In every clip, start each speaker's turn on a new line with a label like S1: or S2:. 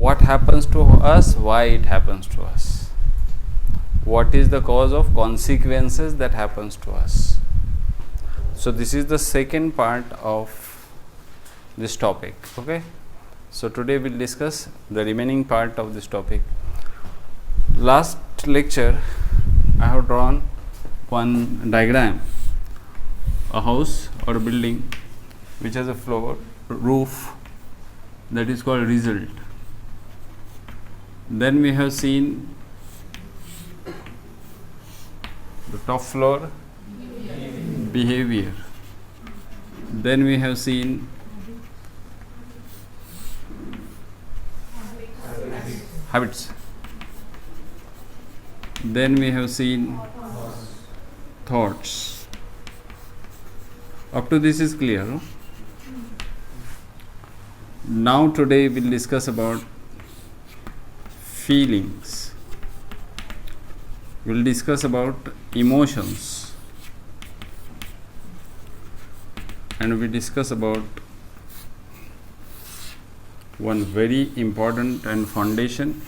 S1: what happens to us, why it happens to us, what is the cause of consequences that happens to us. So this is the second part of this topic. Okay, so today we'll discuss the remaining part of this topic. Last lecture I have drawn one diagram, a house or a building which has a floor, roof, that is called result. Then we have seen the top floor, behavior. Then we have seen habits. Then we have seen thoughts. Up to this is clear, no? Now today we'll discuss about feelings. We'll discuss about emotions. And we discuss about one very important and foundation,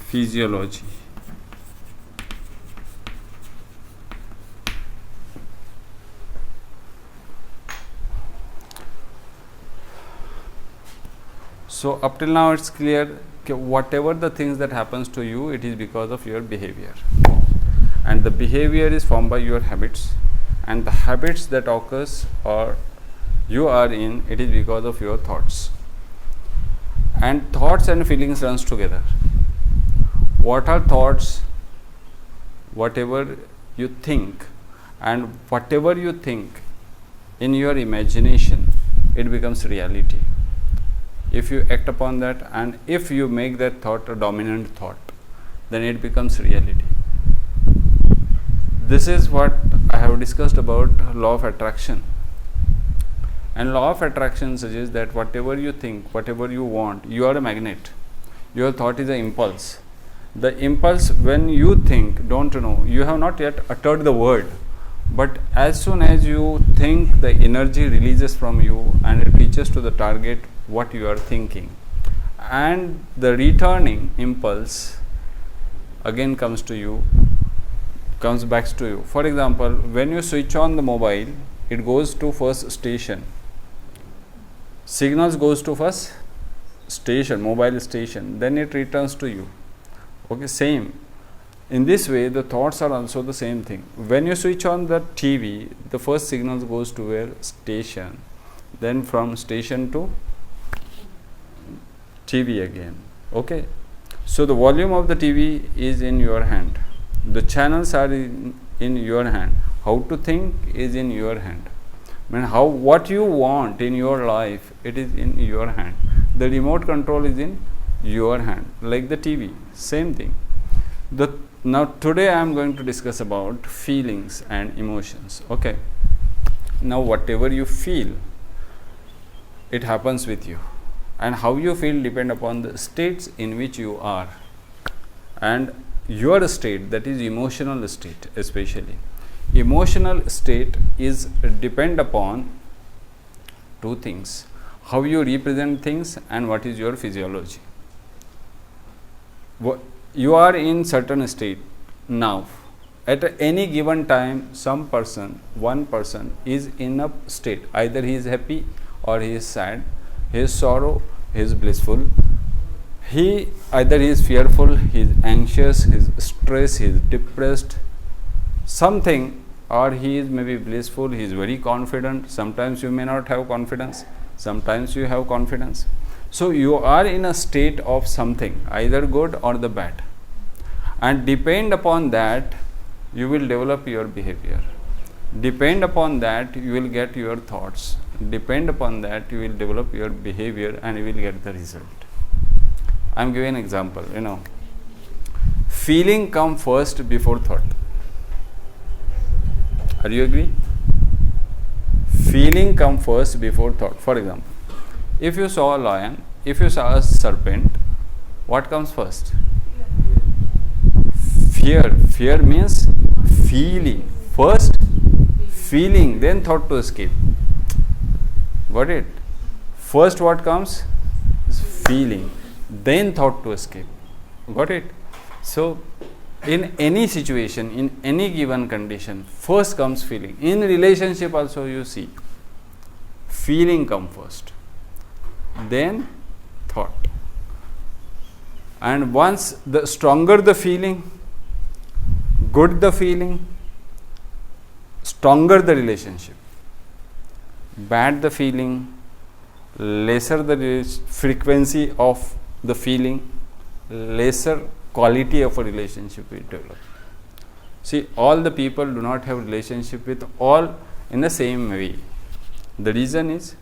S1: physiology. So up till now it's clear that whatever the things that happens to you, it is because of your behavior, and the behavior is formed by your habits, and the habits that occurs or you are in, it is because of your thoughts, and thoughts and feelings runs together. What are thoughts? Whatever you think, and whatever you think in your imagination, it becomes reality. If you act upon that, and if you make that thought a dominant thought, then it becomes reality. This is what I have discussed about law of attraction. And law of attraction suggests that whatever you think, whatever you want, you are a magnet. Your thought is an impulse. The impulse, when you think, don't know, you have not yet uttered the word, but as soon as you think, the energy releases from you and it reaches to the target what you are thinking, and the returning impulse again comes to you, comes back to you. For example, when you switch on the mobile, it goes to first station, signals goes to first station, mobile station, then it returns to you. Okay, same. In this way, the thoughts are also the same thing. When you switch on the TV, the first signals goes to where? Station, then from station to TV again. Okay, so the volume of the TV is in your hand, the channels are in your hand, how to think is in your hand, I mean, what you want in your life, it is in your hand. The remote control is in your hand, like the TV, same thing. Now today I am going to discuss about feelings and emotions. Okay, now whatever you feel, it happens with you, and how you feel depend upon the states in which you are, and your state, that is emotional state. Especially emotional state is depend upon two things: how you represent things and what is your physiology. You are in certain state now. At any given time, one person is in a state, either he is happy or he is sad, he is sorrow, he is blissful, either he is fearful, he is anxious, he is stressed, he is depressed, something, or he is maybe blissful, he is very confident. Sometimes you may not have confidence, sometimes you have confidence. So you are in a state of something, either good or the bad, and depend upon that you will develop your behavior. Depend upon that you will get your thoughts. Depend upon that you will develop your behavior and you will get the result. I am giving an example. Feeling come first before thought. Are you agree? Feeling come first before thought. For example, if you saw a lion, if you saw a serpent, what comes first? Fear. Fear means feeling. First feeling, then thought to escape. Got it? First what comes? feeling, then thought to escape. Got it? So in any situation, in any given condition, first comes feeling. In relationship also you see, feeling come first, then thought. And once the stronger the feeling, good the feeling, stronger the relationship. Bad the feeling, lesser the frequency of the feeling, lesser quality of a relationship we develop. See, all the people do not have relationship with all in the same way. The reason is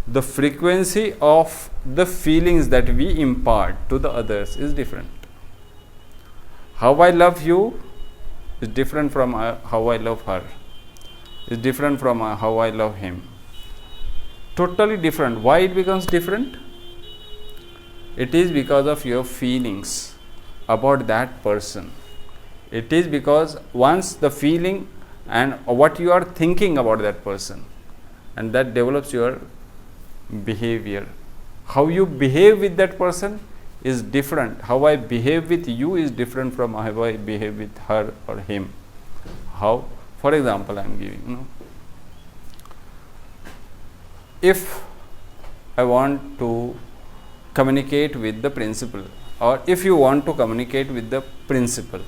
S1: the frequency of the feelings that we impart to the others is different. How I love you is different from how I love her, is different from how I love him. Totally different. Why it becomes different? It is because of your feelings about that person. It is because once the feeling and what you are thinking about that person, and that develops your behavior. How you behave with that person is different. How I behave with you is different from how I behave with her or him. How? For example, I am giving, if I want to communicate with the principal, or if you want to communicate with the principal,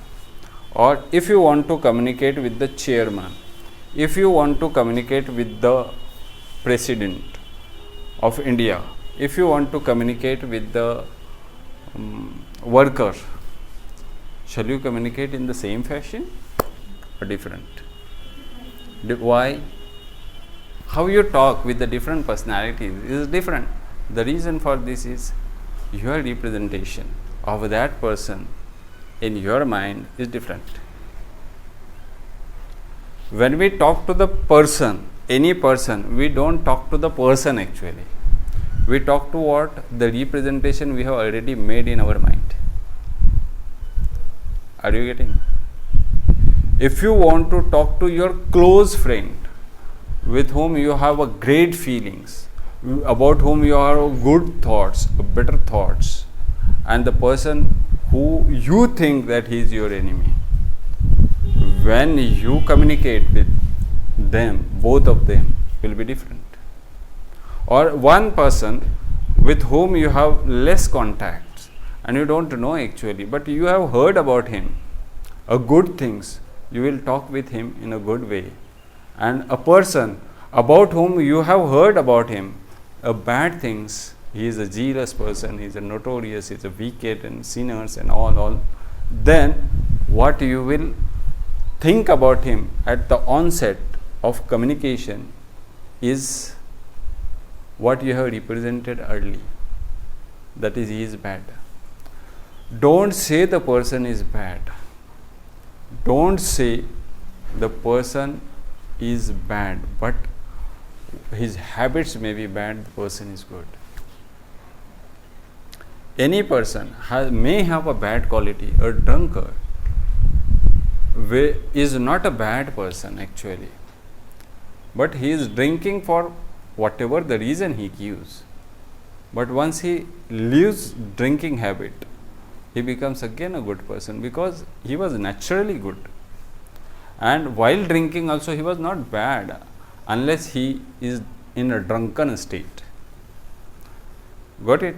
S1: or if you want to communicate with the chairman, if you want to communicate with the president of India, if you want to communicate with the worker, shall you communicate in the same fashion or different? Why? How you talk with the different personalities is different. The reason for this is your representation of that person in your mind is different. When we talk to the person, any person, we don't talk to the person actually. We talk to what? The representation we have already made in our mind. Are you getting? If you want to talk to your close friend with whom you have a great feelings, about whom you have good thoughts, better thoughts, and the person who you think that he is your enemy, when you communicate with them, both of them will be different. Or one person with whom you have less contacts and you don't know actually, but you have heard about him, good things, you will talk with him in a good way. And a person about whom you have heard about him, bad things, he is a jealous person, he is a notorious, he is a wicked and sinners and all, then what you will think about him at the onset of communication is what you have represented early, that is, he is bad. Don't say the person is bad. Don't say the person is bad, but his habits may be bad, the person is good. Any person may have a bad quality. A drunkard is not a bad person actually, but he is drinking for whatever the reason he gives. But once he leaves drinking habit, he becomes again a good person because he was naturally good. And while drinking also he was not bad unless he is in a drunken state. Got it?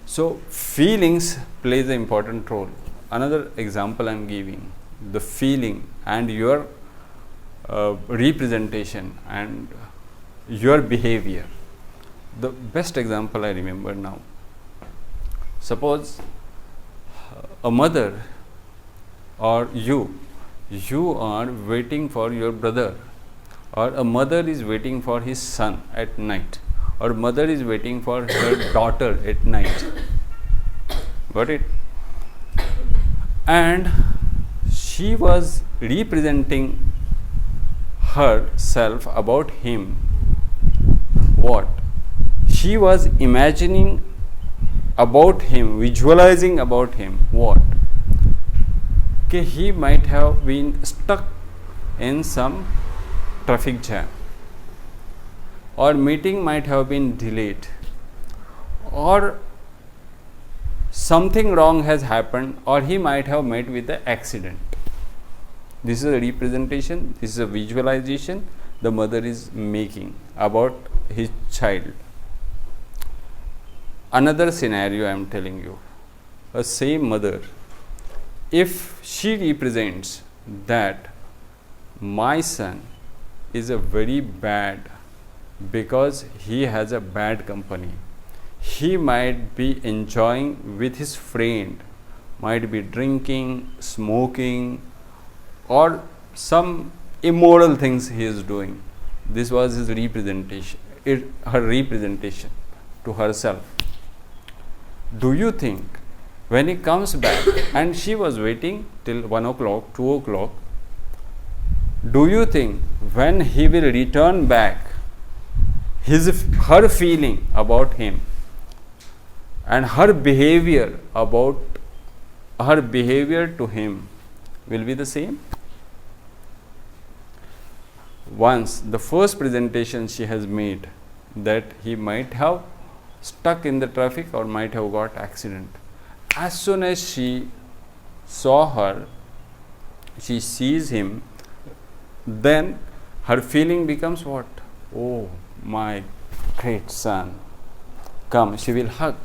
S1: So feelings plays an important role. Another example I am giving, the feeling and your representation and your behavior. The best example I remember now. Suppose a mother or you are waiting for your brother, or a mother is waiting for his son at night, or mother is waiting for her daughter at night. Got it? And she was representing herself about him. What? She was imagining about him, visualizing about him. What? Okay, he might have been stuck in some traffic jam, or meeting might have been delayed, or something wrong has happened, or he might have met with an accident. This is a representation, this is a visualization the mother is making about his child. Another scenario I am telling you, a same mother, if she represents that my son is a very bad because he has a bad company, he might be enjoying with his friend, might be drinking, smoking, or some immoral things he is doing. This was his representation, her representation to herself. Do you think when he comes back, and she was waiting till 1 o'clock, 2 o'clock, do you think when he will return back, her feeling about him and her behavior to him will be the same? Once the first presentation she has made that he might have stuck in the traffic or might have got accident. As soon as she saw her, she sees him, then her feeling becomes what? Oh, my great son. Come, she will hug.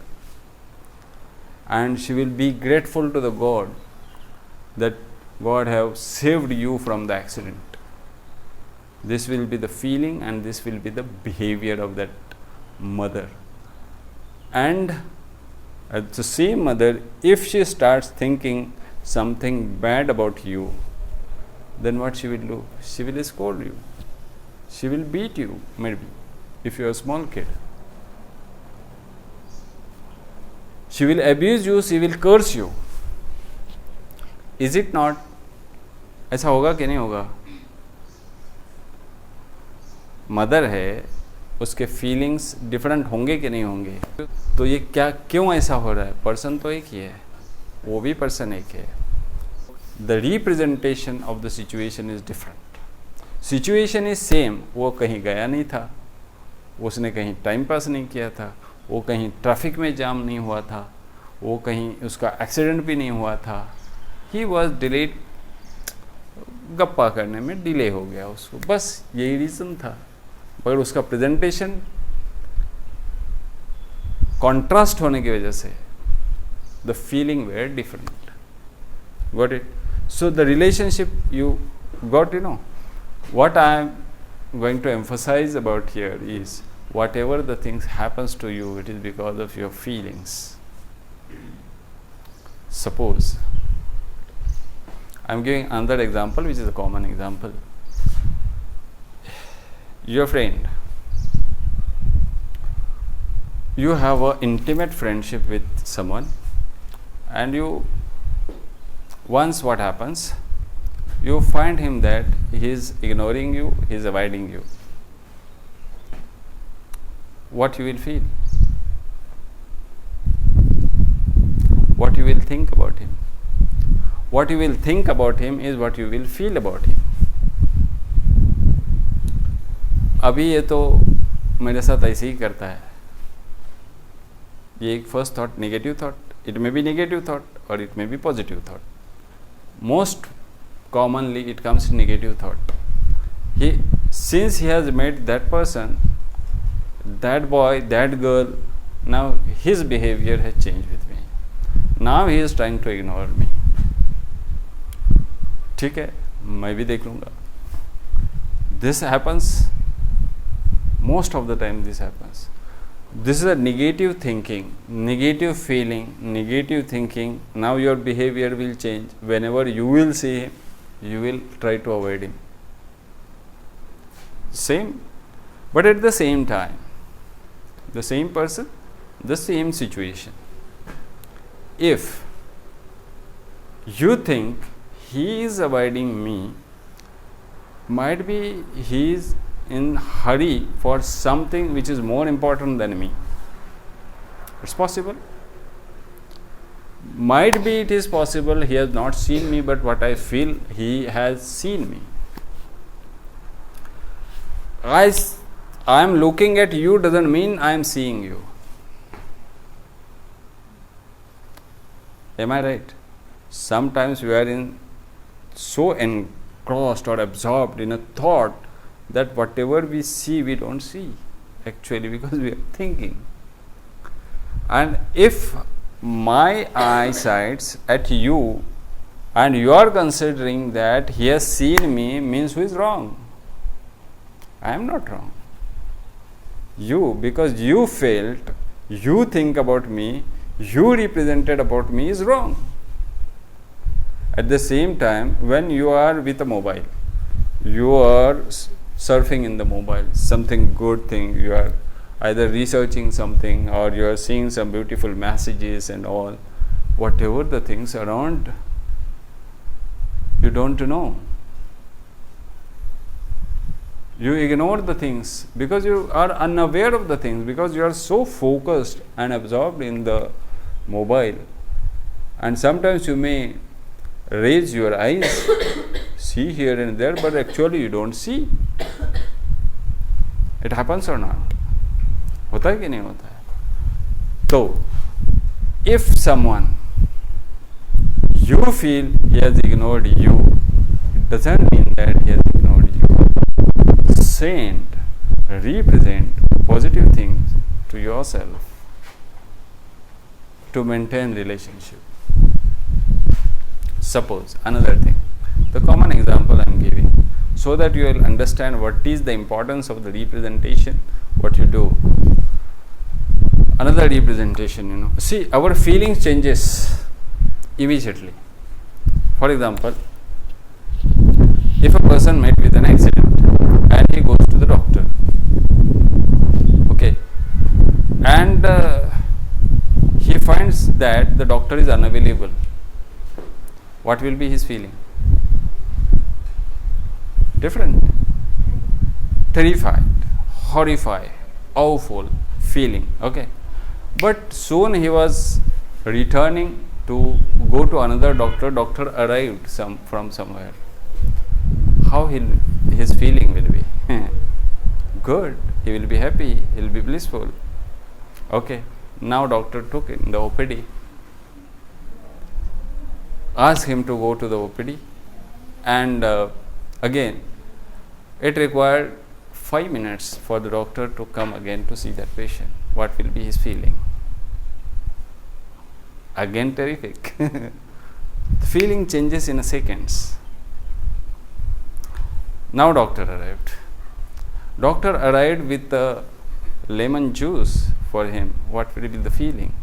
S1: And she will be grateful to the God that God have saved you from the accident. This will be the feeling and this will be the behavior of that mother. And the same mother, if she starts thinking something bad about you, then what she will do? She will scold you. She will beat you, maybe, if you are a small kid. She will abuse you, she will curse you. Is it not? ऐसा होगा कि नहीं होगा? Mother है, उसके feelings different होंगे कि नहीं होंगे? तो ये क्या, क्यों ऐसा हो रहा है? पर्सन तो एक ही है, वो भी पर्सन एक है. The representation of the situation is different. Situation is same. वो कहीं गया नहीं था, उसने कहीं टाइम पास नहीं किया था, वो कहीं ट्रैफिक में जाम नहीं हुआ था, वो कहीं उसका एक्सीडेंट भी नहीं हुआ था. He was delayed, गप्पा करने में डिले हो गया उसको, बस यही रीज़न था. मगर उसका प्रेजेंटेशन कॉन्ट्रास्ट होने की वजह से the feeling were different. Got it? So the relationship you got, what I am going to emphasize about here is whatever the things happens to you, it is because of your feelings. Suppose I am giving another example which is a common example. Your friend, you have an intimate friendship with someone, and once what happens, you find him that he is ignoring you, he is avoiding you. What you will feel? What you will think about him? What you will think about him is what you will feel about him. अभी ये तो मेरे साथ ऐसे ही करता है. ये एक first thought, negative thought. It may be negative thought और it may be positive thought. Most commonly it comes negative thought. Since he has met that person, that boy, that girl, now his behavior has changed with me. Now he is trying to ignore me. ठीक है, मैं भी देख लूँगा. This happens most of the time. This happens. This is a negative thinking, negative feeling, negative thinking. Now your behavior will change. Whenever you will see him, you will try to avoid him. Same, but at the same time, the same person, the same situation. If you think he is avoiding me, might be he is in hurry for something which is more important than me. It's possible. Might be it is possible he has not seen me, but what I feel he has seen me. I am looking at you doesn't mean I am seeing you. Am I right? Sometimes we are so engrossed or absorbed in a thought that whatever we see, we don't see actually, because we are thinking. And if my eyesight's at you and you are considering that he has seen me, means who is wrong? I am not wrong. You, because you felt, you think about me, you represented about me, is wrong. At the same time, when you are with a mobile, you are surfing in the mobile, something good thing, you are either researching something or you are seeing some beautiful messages and all, whatever the things around, you don't know. You ignore the things because you are unaware of the things, because you are so focused and absorbed in the mobile. And sometimes you may raise your eyes, see here and there, but actually you don't see. It happens or not? होता है कि नहीं होता है? So, if someone, you feel he has ignored you, it doesn't mean that he has ignored you. Saint represent positive things to yourself to maintain relationship. Suppose another thing, the common example I am giving, so that you will understand what is the importance of the representation, what you do. Another representation, see, our feelings changes immediately. For example, if a person met with an accident and he goes to the doctor, okay, and he finds that the doctor is unavailable, what will be his feeling? Different. Terrified, horrified, awful feeling, okay. But soon he was returning to go to another doctor. Doctor arrived from somewhere. How his feeling will be? Good. He will be happy. He will be blissful. Okay. Now doctor took in the OPD. Asked him to go to the OPD, and again it required 5 minutes for the doctor to come again to see that patient. What will be his feeling? Again terrific. The feeling changes in a seconds. Now doctor arrived. Doctor arrived with the lemon juice for him. What will be the feeling?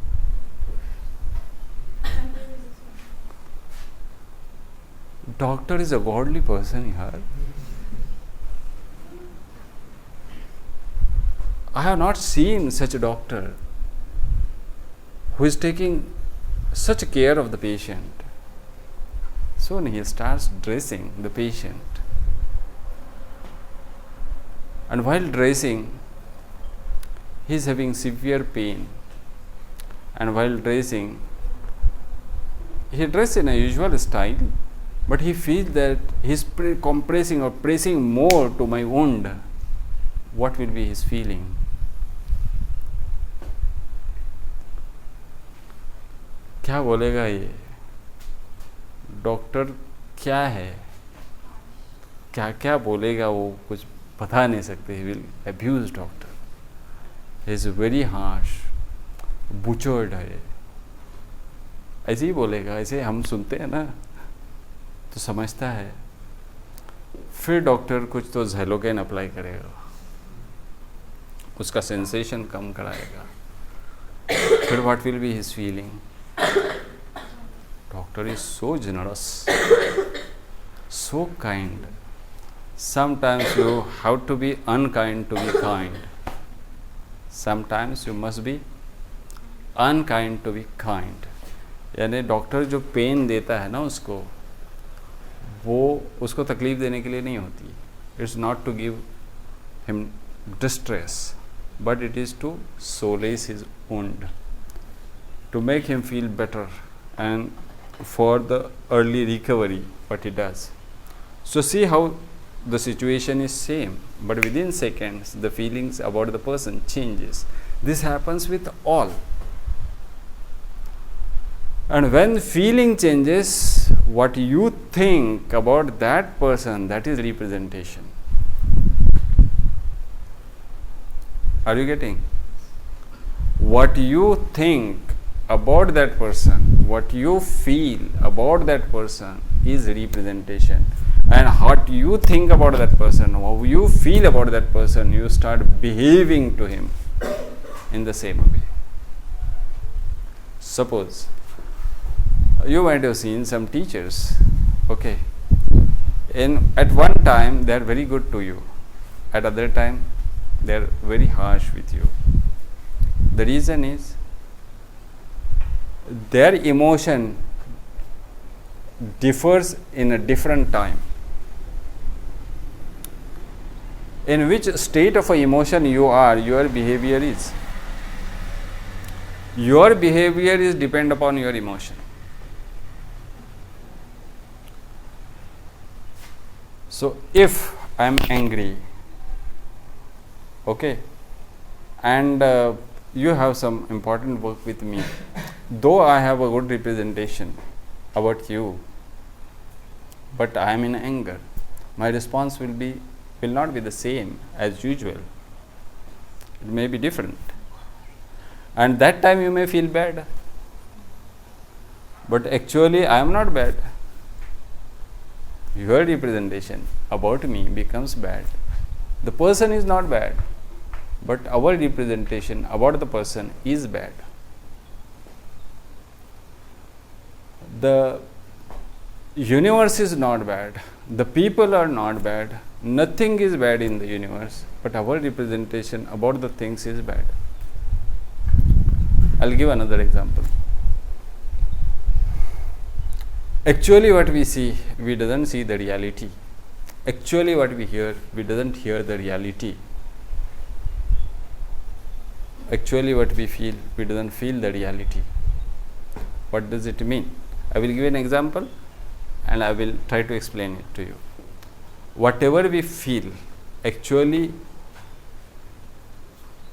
S1: Doctor is a godly person here. I have not seen such a doctor who is taking such care of the patient. Soon he starts dressing the patient. And while dressing, he is having severe pain. And while dressing, he dressed in a usual style, but he feels that he is compressing or pressing more to my wound. What will be his feeling? क्या बोलेगा ये? Doctor क्या है, क्या क्या बोलेगा वो कुछ बता नहीं सकते. He will abuse doctor. He is very harsh, butchered है. ऐसे ही बोलेगा, ऐसे हम सुनते हैं ना तो समझता है. फिर डॉक्टर कुछ तो ज़ैलोकेन अप्लाई करेगा, उसका सेंसेशन कम कराएगा. फिर what will be his feeling? Doctor is so generous, so kind. Sometimes you have to be unkind to be kind. Sometimes you must be unkind to be kind. यानी doctor जो pen देता है ना उसको, वो उसको तकलीफ देने के लिए नहीं होती. It's not to give him distress, but it is to solace his wound, to make him feel better and for the early recovery what he does. So see how the situation is same, but within seconds the feelings about the person changes. This happens with all. And when feeling changes, what you think about that person, that is representation. Are you getting? What you think about that person, what you feel about that person is representation. And what you think about that person, how you feel about that person, you start behaving to him in the same way. Suppose you might have seen some teachers, okay, at one time they are very good to you, at other time they are very harsh with you. The reason is their emotion differs in a different time. In which state of emotion you are, your behavior is. Your behavior is depend upon your emotion. So if I am angry, okay, and you have some important work with me, though I have a good representation about you, but I am in anger, my response will not be the same as usual. It may be different, and that time you may feel bad, but actually I am not bad. Your representation about me becomes bad. The person is not bad, but our representation about the person is bad. The universe is not bad, the people are not bad, nothing is bad in the universe, but our representation about the things is bad. I'll give another example. Actually what we see, we doesn't see the reality. Actually what we hear, we doesn't hear the reality. Actually what we feel, we doesn't feel the reality. What does it mean? I will give an example and I will try to explain it to you. Whatever we feel, actually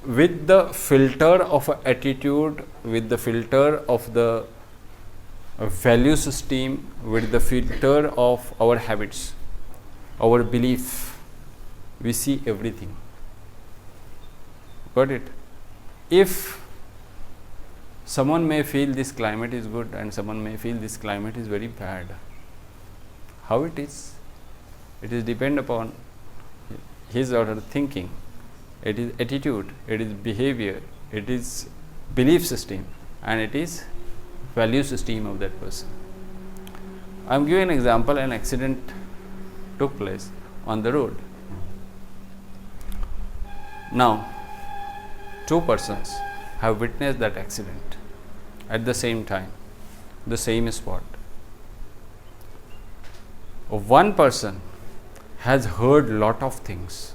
S1: with the filter of attitude, with the filter of the value system, with the filter of our habits, our belief, we see everything. Got it? If someone may feel this climate is good and someone may feel this climate is very bad, how it is? It is depend upon his or her thinking. It is attitude, it is behavior, it is belief system, and it is value system of that person. I am giving an example. An accident took place on the road. Now, two persons have witnessed that accident at the same time, the same spot. One person has heard lot of things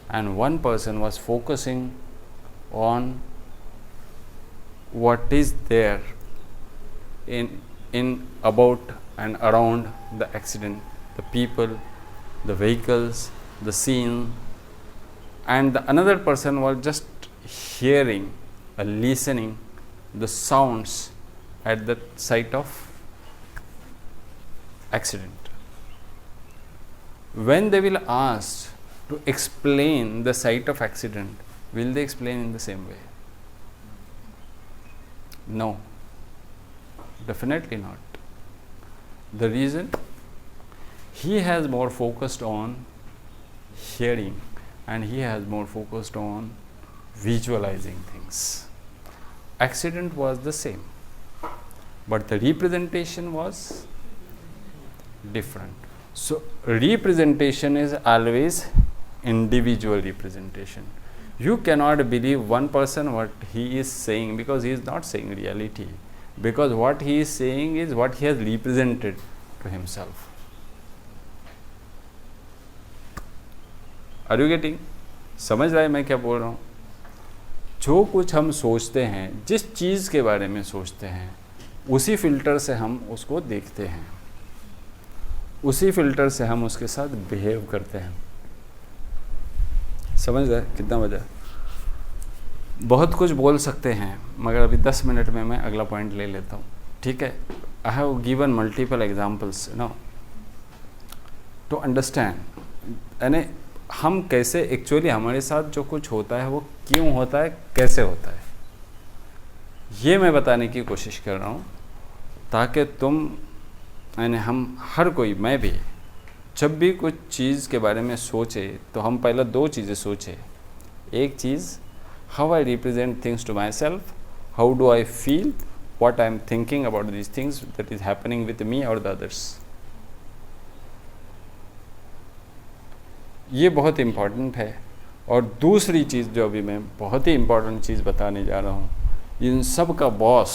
S1: and one person was focusing on what is there in about and around the accident, the people, the vehicles, the scene, and the another person was just hearing or listening the sounds at the site of accident. When they will ask to explain the site of accident, will they explain in the same way? No, definitely not. The reason, he has more focused on hearing and he has more focused on visualizing things. Accident was the same, but the representation was different. So representation is always individual representation. You cannot believe one person what he is saying, because he is not saying reality, because what he is saying is what he has represented to himself. Are you getting? समझ रहा है मैं क्या बोल रहा हूँ? जो कुछ हम सोचते हैं, जिस चीज़ के बारे में सोचते हैं, उसी फिल्टर से हम उसको देखते हैं, उसी फिल्टर से हम उसके साथ बिहेव करते हैं. समझ रहे कितना मज़ा? बहुत कुछ बोल सकते हैं, मगर अभी 10 मिनट में मैं अगला पॉइंट ले लेता हूँ. ठीक है. I have given multiple examples, to understand. यानी हम कैसे एक्चुअली हमारे साथ जो कुछ होता है वो क्यों होता है, कैसे होता है, ये मैं बताने की कोशिश कर रहा हूँ, ताकि तुम यानी हम हर कोई, मैं भी, जब भी कुछ चीज़ के बारे में सोचे तो हम पहले दो चीज़ें सोचे. एक चीज़, how I represent things to myself, how do I feel, what I am thinking about these things that is happening with me or the others. ये बहुत इम्पॉर्टेंट है. और दूसरी चीज़ जो अभी मैं बहुत ही इम्पॉर्टेंट चीज़ बताने जा रहा हूँ, इन सब का boss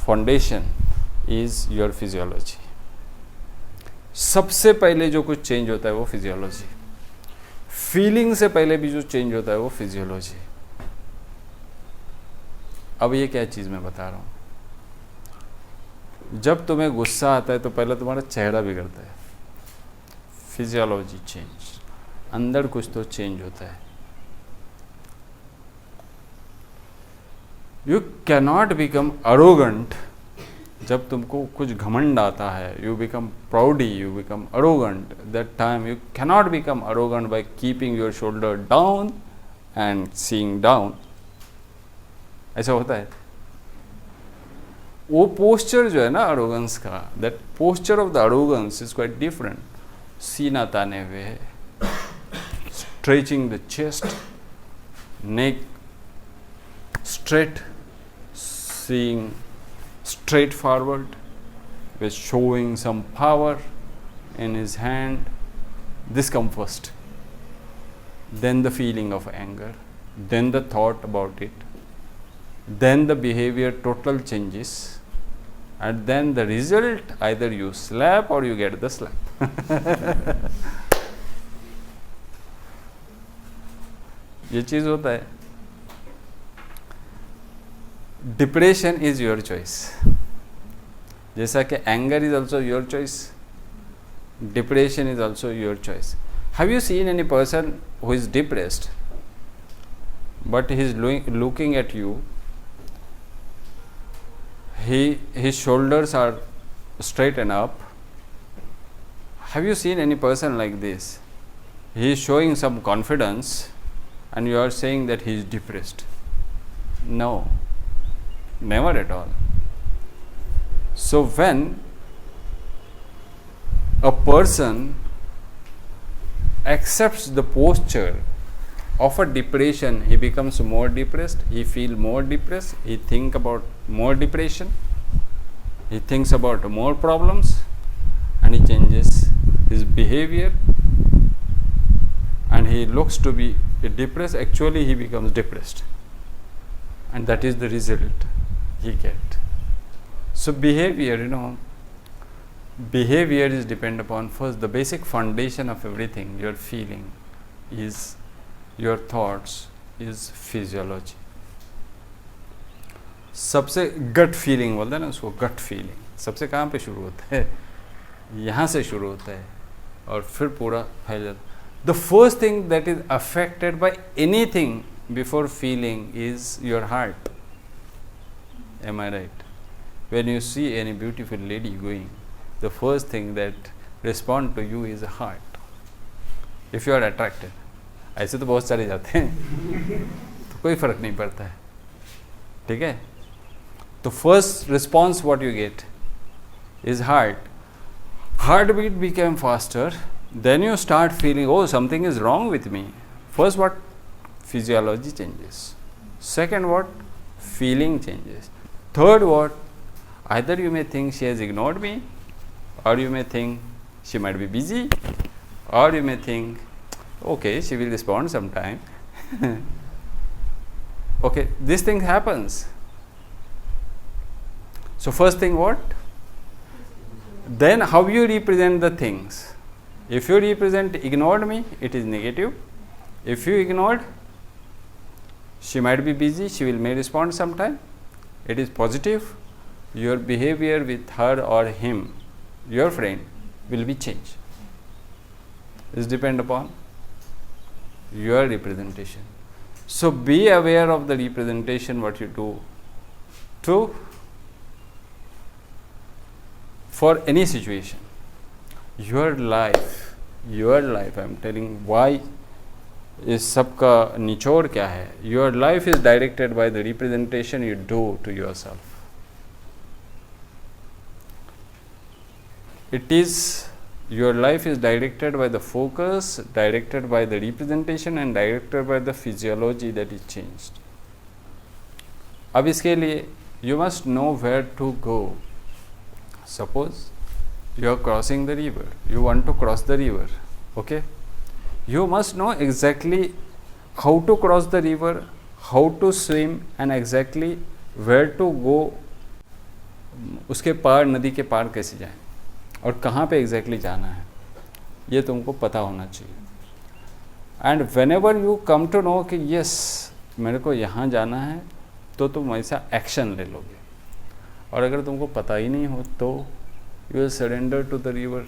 S1: foundation is your physiology. सबसे पहले जो कुछ चेंज होता है वो फिजियोलॉजी. फीलिंग से पहले भी जो चेंज होता है वो फिजियोलॉजी. अब ये क्या चीज़ मैं बता रहा हूँ. जब तुम्हें गुस्सा आता है तो पहले तुम्हारा चेहरा बिगड़ता है. फिजियोलॉजी चेंज, अंदर कुछ तो चेंज होता है. You cannot become arrogant. जब तुमको कुछ घमंड आता है, you become प्राउडी, you become arrogant. That time you cannot become arrogant by keeping your shoulder down and seeing down. ऐसा होता है. वो पोस्चर जो है ना अरोगेंस का, that posture of the arrogance is quite different. सीना ताने हुए, stretching the chest, neck straight, seeing straight forward with showing some power in his hand. This comes first, then the feeling of anger, then the thought about it, then the behavior total changes, and then the result, either you slap or you get the slap. ये चीज होता है. Depression is your choice. जैसा कि anger is also your choice, depression is also your choice. Have you seen any person who is depressed but he is looking at you, his shoulders are straightened up? Have you seen any person like this? He is showing some confidence and you are saying that he is depressed. No, never at all. So when a person accepts the posture of a depression, he becomes more depressed, he feel more depressed, he think about more depression, he thinks about more problems, and he changes his behavior, and he looks to be depressed. Actually he becomes depressed, and that is the result he get. So behavior, behavior is depend upon first the basic foundation of everything. Your feeling is, your thoughts is physiology. सबसे gut feeling बोलते हैं ना उसको, gut feeling सबसे कहाँ पे शुरू होता है? यहाँ से शुरू होता है और फिर पूरा फैल जाता है. The first thing that is affected by anything before feeling is your heart. Am I right? When you see any beautiful lady going, the first thing that respond to you is a heart, if you are attracted. ऐसे तो बहुत सारे जाते हैं तो कोई फर्क नहीं पड़ता है, ठीक है. तो first response what you get is heart. Heartbeat became faster, then you start feeling, oh, something is wrong with me. First what? Physiology changes. Second what? Feeling changes. Third what? Either you may think she has ignored me, or you may think she might be busy, or you may think, okay, she will respond sometime. Okay, this thing happens. So first thing what? Then how you represent the things. If you represent ignored me, it is negative. If you ignored, she might be busy, she may respond sometime, it is positive. Your behavior with her or him, your friend, will be changed. It depends upon your representation. So be aware of the representation what you do to for any situation. Your life, I'm telling why इस सब का निचोड़ क्या है. Your life is directed by the representation you do to yourself. Your life is directed by the focus, directed by the representation and directed by the physiology that is changed. अब इसके लिए you must know where to go. Suppose you are crossing the river, you want to cross the river, okay? You must know exactly how to cross the river, how to swim and exactly where to go. उसके पार, नदी के पार कैसे जाएं और कहाँ पे exactly जाना है, ये तुमको पता होना चाहिए. And whenever you come to know कि यस मेरे को यहाँ जाना है, तो तुम ऐसा एक्शन ले लोगे. और अगर तुमको पता ही नहीं हो तो you will surrender to the river,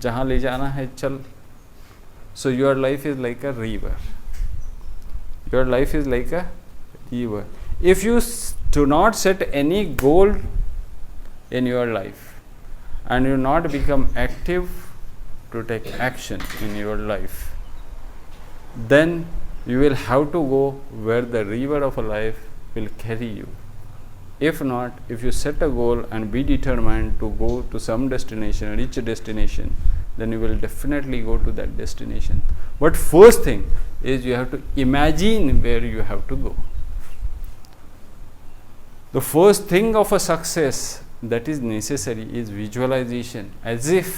S1: जहाँ ले जाना है चल. So your life is like a river. Your life is like a river. If you do not set any goal in your life and you not become active to take action in your life, then you will have to go where the river of a life will carry you. If not, if you set a goal and be determined to go to some destination, reach a destination, then you will definitely go to that destination. But first thing is you have to imagine where you have to go. The first thing of a success that is necessary is visualization, as if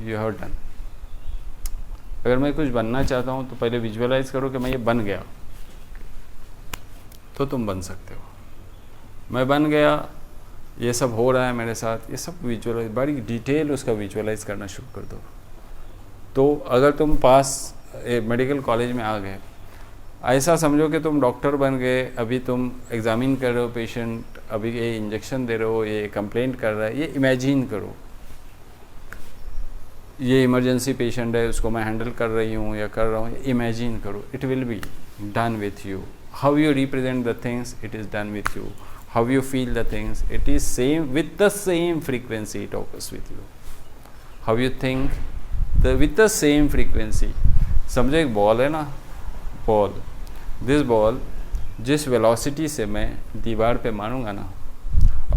S1: you have done. अगर मैं कुछ बनना चाहता हूँ तो पहले visualise करो कि मैं ये बन गया, तो तुम बन सकते हो. मैं बन गया, ये सब हो रहा है मेरे साथ, ये सब विजुअलाइज, बड़ी डिटेल उसका विजुअलाइज करना शुरू कर दो. तो अगर तुम पास मेडिकल कॉलेज में आ गए, ऐसा समझो कि तुम डॉक्टर बन गए, अभी तुम एग्जामिन कर रहे हो पेशेंट, अभी ये इंजेक्शन दे रहे हो, ये कंप्लेंट कर रहा है, ये इमेजिन करो. ये इमरजेंसी पेशेंट है, उसको मैं हैंडल कर रही हूँ या कर रहा हूँ, इमेजिन करो. It will be done with you. How you represent the things, it is done with you. How you feel the things, it is same with the same frequency, it occurs with you. How you think with the same frequency. समझो एक ball है ना, ball, this ball जिस velocity से मैं दीवार पे मारूंगा ना,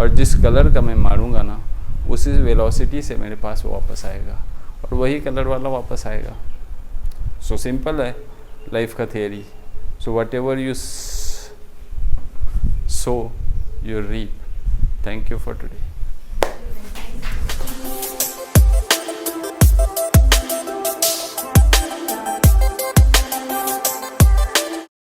S1: और जिस कलर का मैं मारूंगा ना, उसी वेलोसिटी से मेरे पास वो वापस आएगा और वही कलर वाला वापस आएगा. सो सिंपल है लाइफ का theory. So whatever you sow you reap. Thank you for today.